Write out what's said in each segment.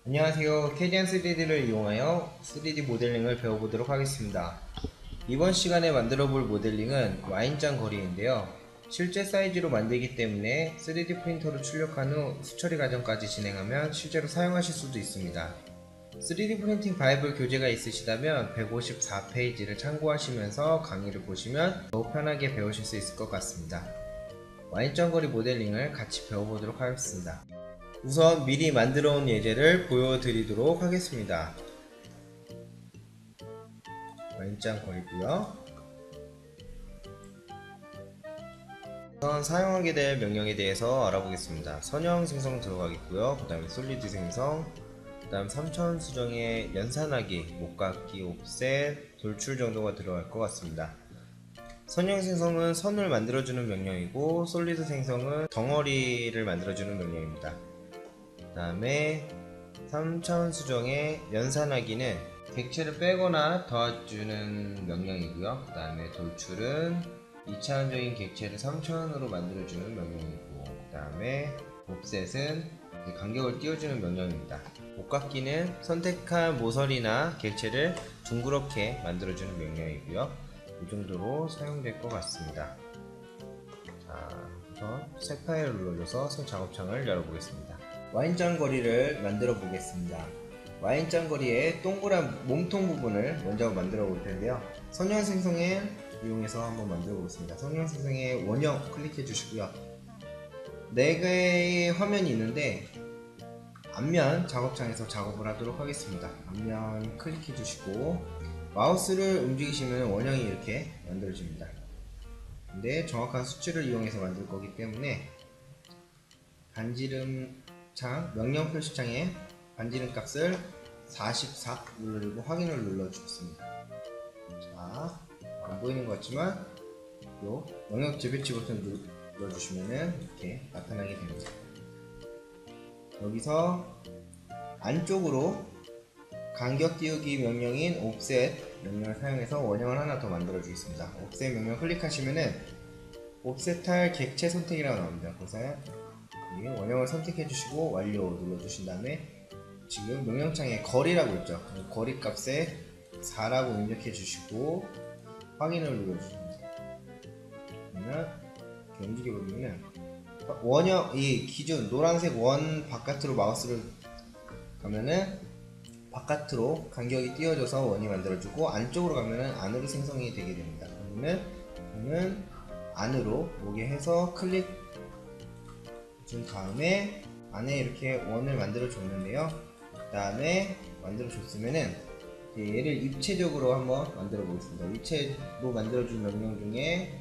안녕하세요. 캐디안 3D를 이용하여 3D 모델링을 배워보도록 하겠습니다. 이번 시간에 만들어 볼 모델링은 와인잔 거리인데요. 실제 사이즈로 만들기 때문에 3D 프린터로 출력한 후 수처리 과정까지 진행하면 실제로 사용하실 수도 있습니다. 3D 프린팅 바이블 교재가 있으시다면 154페이지를 참고하시면서 강의를 보시면 더욱 편하게 배우실 수 있을 것 같습니다. 와인잔 거리 모델링을 같이 배워보도록 하겠습니다. 우선 미리 만들어 온 예제를 보여드리도록 하겠습니다. 와인잔 거리고요. 우선 사용하게 될 명령에 대해서 알아보겠습니다. 선형 생성 들어가겠고요. 그 다음에 솔리드 생성, 그 다음 3차원 수정에 연산하기, 목깎기, 옵셋, 돌출 정도가 들어갈 것 같습니다. 선형 생성은 선을 만들어주는 명령이고, 솔리드 생성은 덩어리를 만들어주는 명령입니다. 그 다음에 3차원 수정의 연산하기는 객체를 빼거나 더해주는 명령이고요. 그 다음에 돌출은 2차원적인 객체를 3차원으로 만들어주는 명령이고, 그 다음에 옵셋은 간격을 띄워주는 명령입니다. 목깎기는 선택한 모서리나 객체를 둥그렇게 만들어주는 명령이고요. 이 정도로 사용될 것 같습니다. 자, 우선 새 파일을 눌러줘서 새 작업창을 열어보겠습니다. 와인잔 거리를 만들어 보겠습니다. 와인잔 거리의 동그란 몸통 부분을 먼저 만들어 볼 텐데요. 선형 생성을 이용해서 한번 만들어 보겠습니다. 선형 생성의 원형 클릭해 주시고요. 4개의 화면이 있는데 앞면 작업창에서 작업을 하도록 하겠습니다. 앞면 클릭해 주시고 마우스를 움직이시면 원형이 이렇게 만들어집니다. 근데 정확한 수치를 이용해서 만들 거기 때문에 반지름 창, 명령 표시창에 반지름 값을 44 누르고 확인을 눌러주겠습니다. 자, 안 보이는 것 같지만 요 영역 재배치 버튼 눌러주시면은 이렇게 나타나게 됩니다. 여기서 안쪽으로 간격 띄우기 명령인 옵셋 명령을 사용해서 원형을 하나 더 만들어 주겠습니다. 옵셋 명령 클릭하시면은 옵셋할 객체 선택이라고 나옵니다. 그래서 원형을 선택해 주시고 완료 눌러 주신 다음에 지금 명령창에 거리라고 있죠. 거리 값에 4라고 입력해 주시고 확인을 눌러 주십니다. 그러면 이렇게 움직여 보면은 원형 이 기준 노란색 원 바깥으로 마우스를 가면은 바깥으로 간격이 띄워져서 원이 만들어지고 안쪽으로 가면은 안으로 생성이 되게 됩니다. 그러면은 안으로 오게 해서 클릭 준 다음에 안에 이렇게 원을 만들어 줬는데요. 그 다음에 만들어 줬으면은 얘를 입체적으로 한번 만들어 보겠습니다. 입체로 만들어 준 명령 중에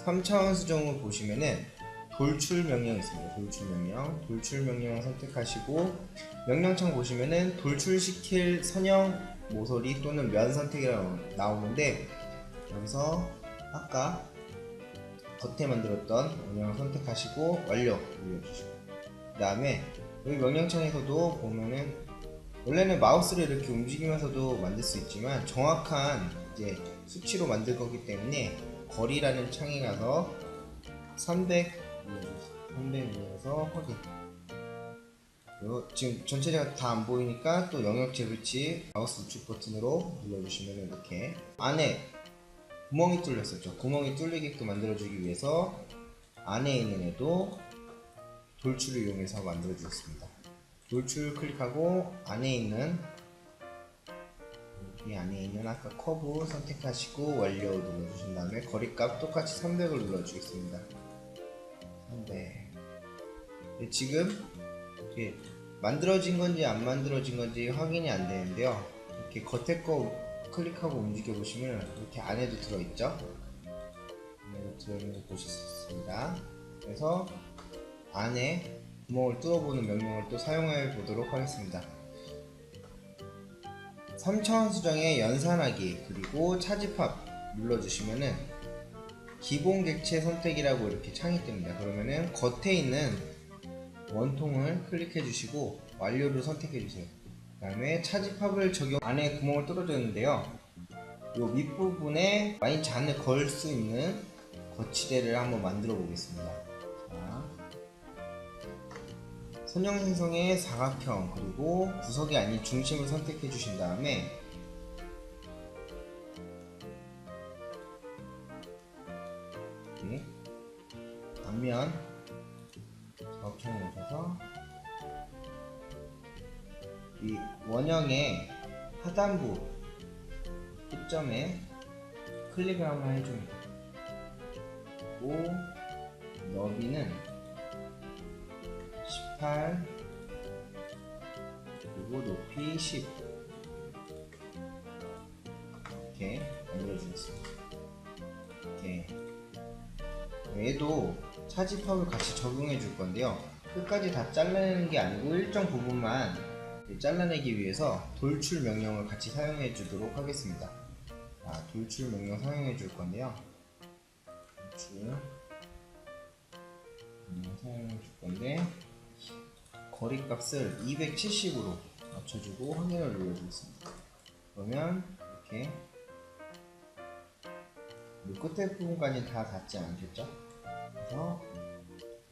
3차원 수정을 보시면은 돌출 명령이 있습니다. 돌출 명령을 선택하시고 명령창 보시면은 돌출시킬 선형 모서리 또는 면 선택이라고 나오는데 여기서 아까 겉에 만들었던 원형을 선택하시고 완료 눌러주시고 그 다음에 여기 명령창에서도 보면은 원래는 마우스를 이렇게 움직이면서도 만들 수 있지만 정확한 이제 수치로 만들 거기 때문에 거리라는 창에 가서 300 눌러서 확인. 지금 전체가 다 안 보이니까 또 영역 재배치 마우스 우측 버튼으로 눌러주시면 이렇게 안에 구멍이 뚫렸었죠. 구멍이 뚫리게끔 만들어주기 위해서 안에 있는 애도 돌출을 이용해서 만들어 주겠습니다. 돌출 클릭하고 이 안에 있는 아까 커브 선택하시고 완료 눌러주신 다음에 거리값 똑같이 300을 눌러주겠습니다. 300. 지금 만들어진 건지 안 만들어진 건지 확인이 안 되는데요. 이렇게 겉에 거 클릭하고 움직여 보시면 이렇게 안에도 들어있죠. 안에도 들어있는 거 보실 수 있습니다. 그래서 안에 구멍을 뚫어보는 명령을 또 사용해 보도록 하겠습니다. 3차원 수정의 연산하기 그리고 차집합 눌러주시면은 기본 객체 선택이라고 이렇게 창이 뜹니다. 그러면은 겉에 있는 원통을 클릭해 주시고 완료를 선택해 주세요. 그 다음에 차집합을 적용 안에 구멍을 뚫어줬는데요. 이 윗부분에 와인잔을 걸 수 있는 거치대를 한번 만들어 보겠습니다. 자, 선형 생성의 사각형 그리고 구석이 아닌 중심을 선택해 주신 다음에 앞면 사각형을 오셔서 이 원형의 하단부 끝점에 클릭을 한번 해줍니다. 그리고 너비는 18 그리고 높이 10 이렇게 만들어주겠습니다. 이렇게 얘도 차집합을 같이 적용해 줄 건데요. 끝까지 다 잘라내는 게 아니고 일정 부분만 잘라내기 위해서 돌출 명령을 같이 사용해 주도록 하겠습니다. 자, 돌출 명령 사용해 줄 건데요. 돌출 명령 사용해 줄 건데 거리값을 270으로 맞춰주고 확인을 눌러주겠습니다. 그러면 이렇게 이 끝에 부분까지 다 닿지 않겠죠? 그래서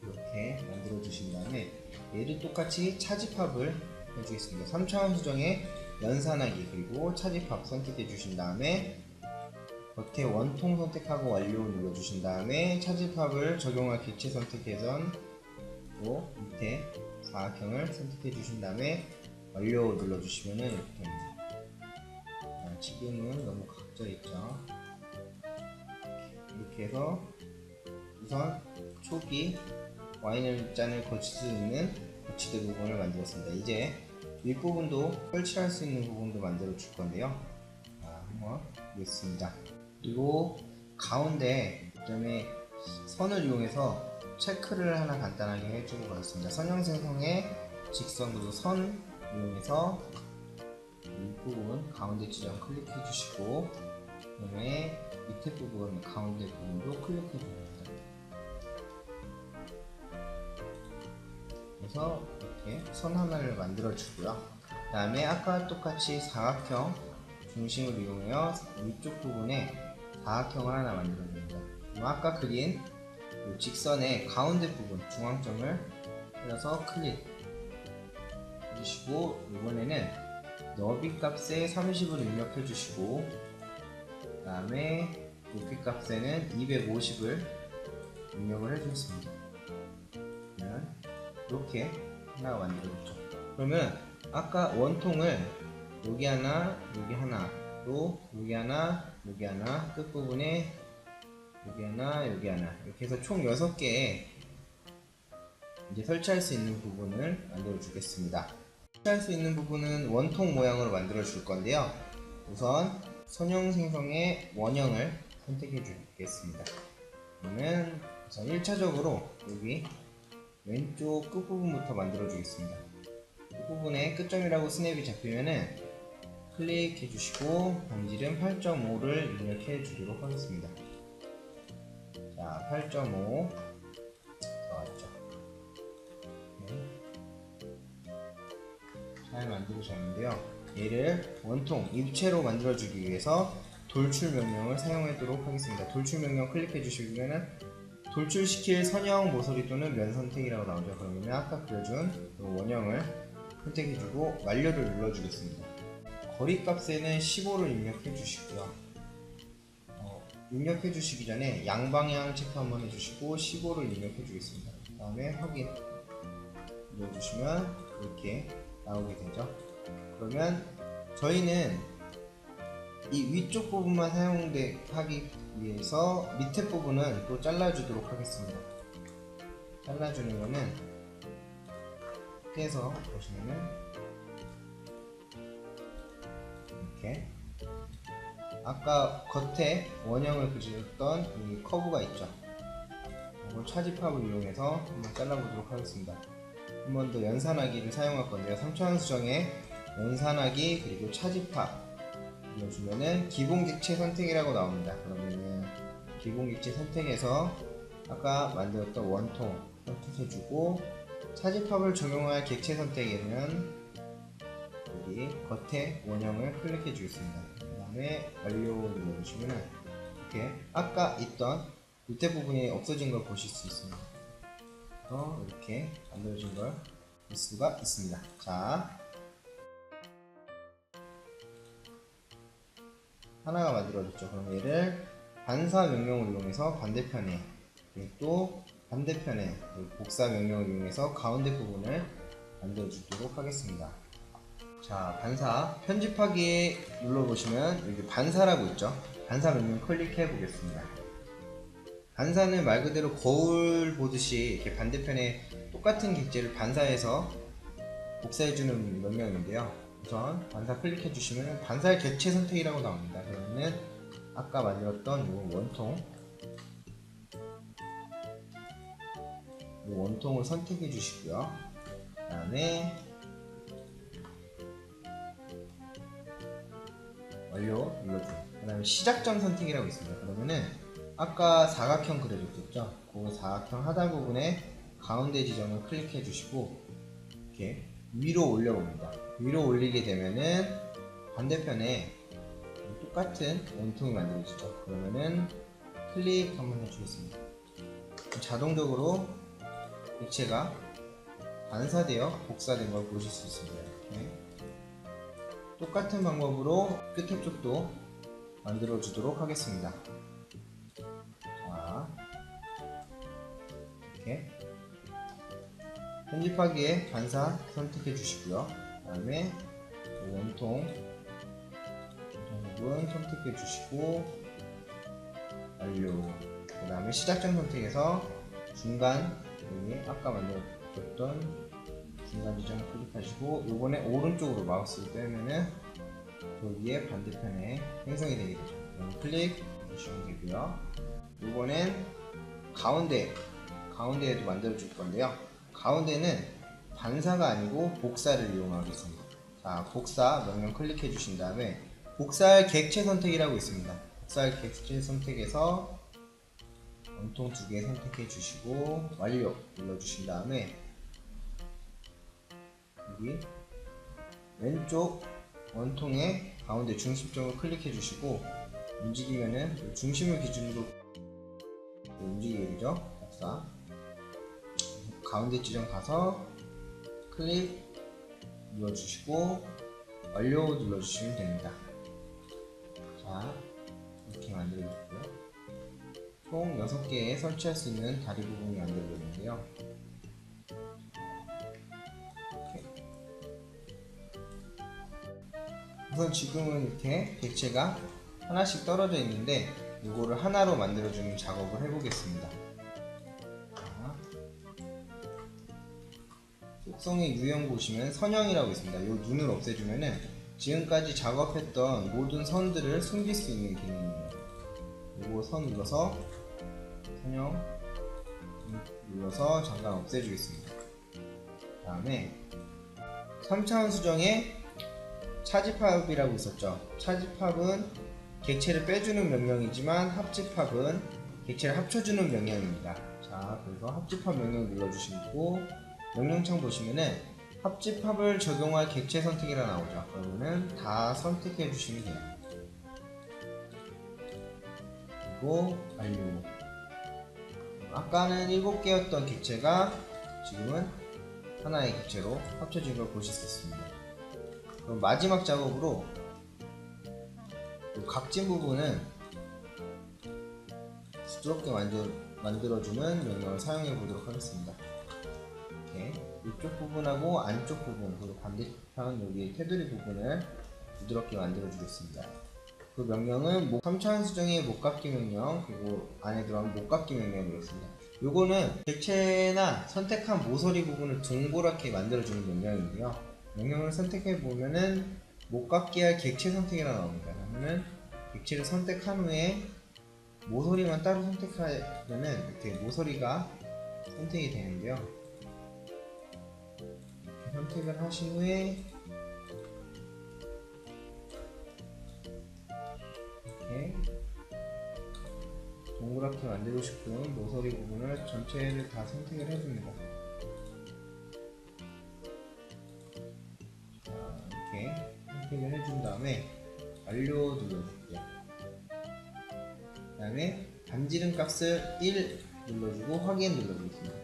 이렇게 만들어 주신 다음에 얘를 똑같이 차집합을 해주겠습니다. 3차원 수정에 연산하기 그리고 차집합 선택해 주신 다음에 겉에 원통 선택하고 완료 눌러 주신 다음에 차집합을 적용할 객체 선택해서 또 밑에 사각형을 선택해 주신 다음에 완료 눌러 주시면은 이렇게 됩니다. 지금은 너무 각져 있죠. 이렇게 해서 우선 초기 와인잔을 거칠 수 있는 거치대 부분을 만들었습니다. 이제 윗부분도 설치할 수 있는 부분도 만들어 줄 건데요. 한번 보겠습니다. 그리고 가운데 점에 선을 이용해서 체크를 하나 간단하게 해주고 가겠습니다. 선형 생성의 직선 그리고 선 이용해서 윗부분 가운데 지점 클릭해 주시고 그 다음에 밑에 부분 가운데 부분도 클릭해 줍니다. 그래서 이렇게 선 하나를 만들어 주고요. 그 다음에 아까 똑같이 사각형 중심을 이용하여 위쪽 부분에 사각형을 하나 만들어 줍니다. 아까 그린 이 직선의 가운데 부분 중앙점을 때려서 클릭 해주시고 이번에는 너비 값에 30을 입력해 주시고 그 다음에 높이 값에는 250을 입력을 해주겠습니다. 그러면 이렇게 하나 만들어줬죠. 그러면 아까 원통을 여기 하나, 여기 하나, 또 여기 하나, 여기 하나, 끝부분에 여기 하나, 여기 하나 이렇게 해서 총 6개의 이제 설치할 수 있는 부분을 만들어 주겠습니다. 설치할 수 있는 부분은 원통 모양으로 만들어 줄 건데요. 우선 선형 생성의 원형을 선택해 주겠습니다. 그러면 우선 1차적으로 여기 왼쪽 끝부분부터 만들어 주겠습니다. 끝부분에 끝점이라고 스냅이 잡히면은 클릭해 주시고 반지름 8.5를 입력해 주도록 하겠습니다. 자, 8.5 나왔죠. 잘 만들어졌는데요. 얘를 원통 입체로 만들어 주기 위해서 돌출 명령을 사용하도록 하겠습니다. 돌출 명령 클릭해 주시면은 돌출시킬 선형 모서리 또는 면 선택이라고 나오죠. 그러면 아까 그려준 원형을 선택해 주고 완료를 눌러 주겠습니다. 거리 값에는 15를 입력해 주시고요. 입력해 주시기 전에 양방향 체크 한번 해주시고 15를 입력해 주겠습니다. 그 다음에 확인 눌러주시면 이렇게 나오게 되죠. 그러면 저희는 이 위쪽 부분만 사용하기 위해서 밑에 부분은 또 잘라주도록 하겠습니다. 잘라주는 거는 해서 보시면은 이렇게 아까 겉에 원형을 그렸던 이 커브가 있죠. 이걸 차집합을 이용해서 한번 잘라보도록 하겠습니다. 한 번 더 연산하기를 사용할 건데요. 3차원 수정에 연산하기 그리고 차집합 눌러주면은 기본 객체 선택이라고 나옵니다. 그러면은 기본 객체 선택에서 아까 만들었던 원통 선택해주고 차집합을 적용할 객체 선택에는 여기 겉에 원형을 클릭해 주겠습니다. 그 다음에 완료 눌러주시면 이렇게 아까 있던 밑에 부분이 없어진 걸 보실 수 있습니다. 그래서 이렇게 만들어진 걸 볼 수가 있습니다. 자, 하나가 만들어졌죠. 그럼 얘를 반사 명령을 이용해서 반대편에, 그리고 또 반대편에 복사 명령을 이용해서 가운데 부분을 만들어 주도록 하겠습니다. 자, 반사 편집하기에 눌러보시면 여기 반사라고 있죠. 반사 명령 클릭해 보겠습니다. 반사는 말 그대로 거울 보듯이 이렇게 반대편에 똑같은 객체를 반사해서 복사해주는 명령인데요. 우선 반사 클릭해 주시면 반사의 객체 선택이라고 나옵니다. 그러면은 아까 만들었던 이 원통을 선택해 주시고요. 그 다음에 완료 눌러주세요. 그 다음에 시작점 선택이라고 있습니다. 그러면은 아까 사각형 그려줬죠? 그 사각형 하단 부분에 가운데 지점을 클릭해 주시고 이렇게 위로 올려봅니다. 위로 올리게 되면은 반대편에 똑같은 원통이 만들어지죠. 그러면은 클릭 한번 해주겠습니다. 자동적으로 객체가 반사되어 복사된 걸 보실 수 있습니다. 이렇게. 똑같은 방법으로 끝에 쪽도 만들어 주도록 하겠습니다. 자, 이렇게 편집하기에 반사 선택해 주시고요. 그 다음에 원통 부분 선택해 주시고 완료. 그 다음에 시작점 선택해서 중간, 여기 아까 만들었던 중간 지점을 클릭하시고 요번에 오른쪽으로 마우스를 빼면은 여기에 반대편에 생성이 되게 되죠. 클릭 해주시면 되고요. 요번엔 가운데에도 만들어 줄 건데요. 가운데는 반사가 아니고 복사를 이용하겠습니다. 자, 복사 명령 클릭해 주신 다음에 복사할 객체 선택이라고 있습니다. 복사할 객체 선택에서 원통 2개 선택해 주시고 완료 눌러 주신 다음에 여기 왼쪽 원통의 가운데 중심점을 클릭해 주시고 움직이면은 중심을 기준으로 움직이게 되죠. 복사 가운데 지점 가서 클릭 눌러주시고 완료 눌러주시면 됩니다. 자, 이렇게 만들어줬고요. 총 6개에 설치할 수 있는 다리 부분이 만들어졌는데요. 우선 지금은 이렇게 객체가 하나씩 떨어져 있는데 이거를 하나로 만들어주는 작업을 해보겠습니다. 속성의 유형 보시면 선형이라고 있습니다. 이 눈을 없애주면은 지금까지 작업했던 모든 선들을 숨길 수 있는 기능이에요. 이거 선 눌러서 선형 눌러서 잠깐 없애주겠습니다. 그 다음에 3차원 수정에 차집합이라고 있었죠. 차집합은 객체를 빼주는 명령이지만 합집합은 객체를 합쳐주는 명령입니다. 자, 그래서 합집합 명령 눌러주시고 명령창 보시면은 합집합을 적용할 객체 선택이라 나오죠. 그러면은 다 선택해 주시면 돼요. 그리고 완료. 아까는 7개였던 객체가 지금은 하나의 객체로 합쳐진 걸 보실 수 있습니다. 그럼 마지막 작업으로 각진 부분은 부드럽게 만들어주는 명령을 사용해 보도록 하겠습니다. 이렇게 이쪽 부분하고 안쪽 부분, 그리고 반대편 여기 테두리 부분을 부드럽게 만들어 주겠습니다. 그 명령은 3차원 수정의 목깎기 명령, 그리고 안에 들어가면 목깎기 명령이었습니다. 요거는 객체나 선택한 모서리 부분을 동그랗게 만들어주는 명령인데요. 명령을 선택해 보면은 목깎기 할 객체 선택이라 나옵니다. 그러면은 객체를 선택한 후에 모서리만 따로 선택하면은 이렇게 모서리가 선택이 되는데요. 선택을 하신 후에 이렇게 동그랗게 만들고 싶은 모서리 부분을 전체를 다 선택을 해줍니다. 자, 이렇게 선택을 해준 다음에 완료 눌러줄게요. 그 다음에 반지름 값을 1 눌러주고 확인 눌러주겠습니다.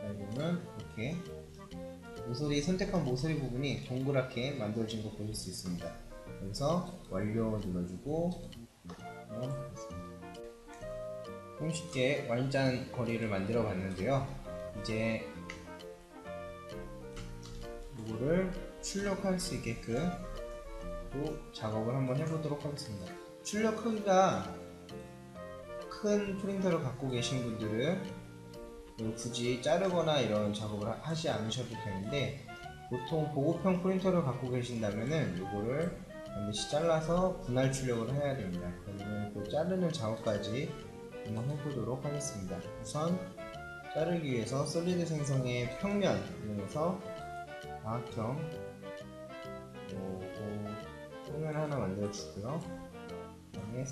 그러면 이렇게 선택한 모서리 부분이 동그랗게 만들어진 거 보실 수 있습니다. 여기서 완료 눌러주고 손쉽게 와인잔 거리를 만들어 봤는데요. 이제 이거를 출력할 수 있게끔 또 작업을 한번 해보도록 하겠습니다. 출력 크기가 큰 프린터를 갖고 계신 분들은 굳이 자르거나 이런 작업을 하지 않으셔도 되는데, 보통 보급형 프린터를 갖고 계신다면은 이거를 반드시 잘라서 분할 출력을 해야 됩니다. 그러면 그 자르는 작업까지 한번 해보도록 하겠습니다. 우선 자르기 위해서 솔리드 생성의 평면 이용해서 다각형 평면 하나 만들어 주고요. 그 다음에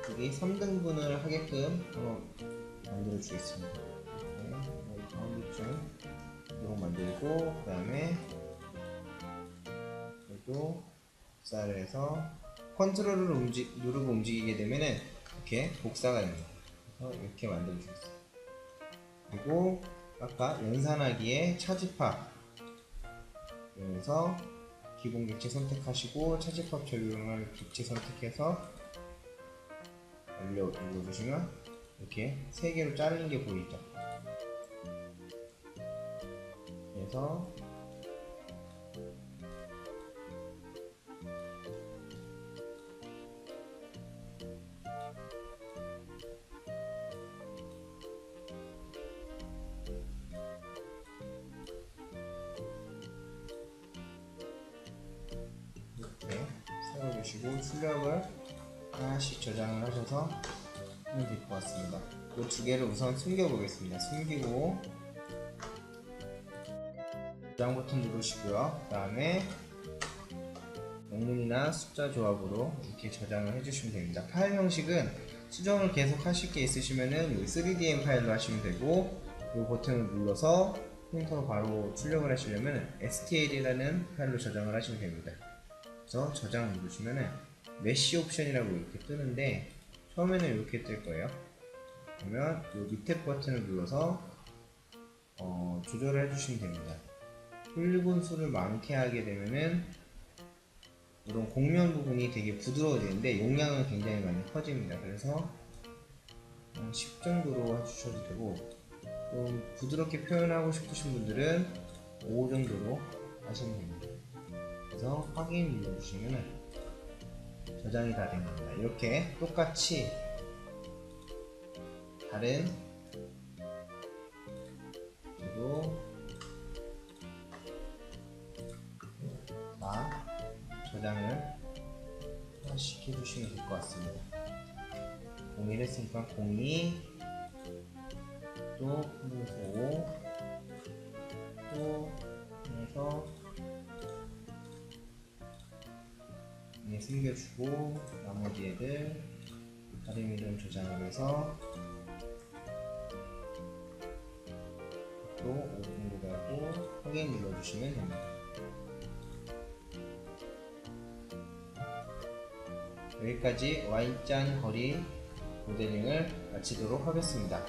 여기 3등분을 하게끔 한번 만들어 주겠습니다. 가운데쯤 이렇게 만들고, 그 다음에 그리고 복사를 해서 컨트롤을 누르고 움직이게 되면은 이렇게 복사가 됩니다. 그래서 이렇게 만들어 주겠습니다. 그리고 아까 연산하기에 차집합 이용해서 기본 객체 선택하시고 차집합 적용할 객체 선택해서 완료 눌러주시면 이렇게 3개로 자르는 게 보이죠. 그래서 이렇게 세워주시고 출력을 하나씩 저장을 하셔서 하면 될 것 같습니다. 이 2개를 우선 숨겨 보겠습니다. 숨기고 저장 버튼 누르시고요. 그 다음에 영문이나 숫자 조합으로 이렇게 저장을 해주시면 됩니다. 파일 형식은 수정을 계속 하실 게 있으시면은 3DM 파일로 하시면 되고, 이 버튼을 눌러서 프린터로 바로 출력을 하시려면 STL이라는 파일로 저장을 하시면 됩니다. 그래서 저장 누르시면은 메쉬 옵션이라고 이렇게 뜨는데, 처음에는 이렇게 뜰 거예요. 그러면 이 밑에 버튼을 눌러서 조절을 해주시면 됩니다. 폴리곤 수를 많게 하게 되면은 이런 곡면 부분이 되게 부드러워지는데 용량은 굉장히 많이 커집니다. 그래서 10 정도로 해주셔도 되고, 좀 부드럽게 표현하고 싶으신 분들은 5 정도로 하시면 됩니다. 그래서 확인 눌러주시면 저장이 다 된 겁니다. 이렇게 똑같이 다른 다 저장을 하나씩 해주시면 될 것 같습니다. 01 했으니까 02, 또 5, 또 해서 숨겨주고, 나머지 애들 다른 이름 저장을 해서 또 5 정도 하고 확인 눌러주시면 됩니다. 여기까지 와인잔 거리 모델링을 마치도록 하겠습니다.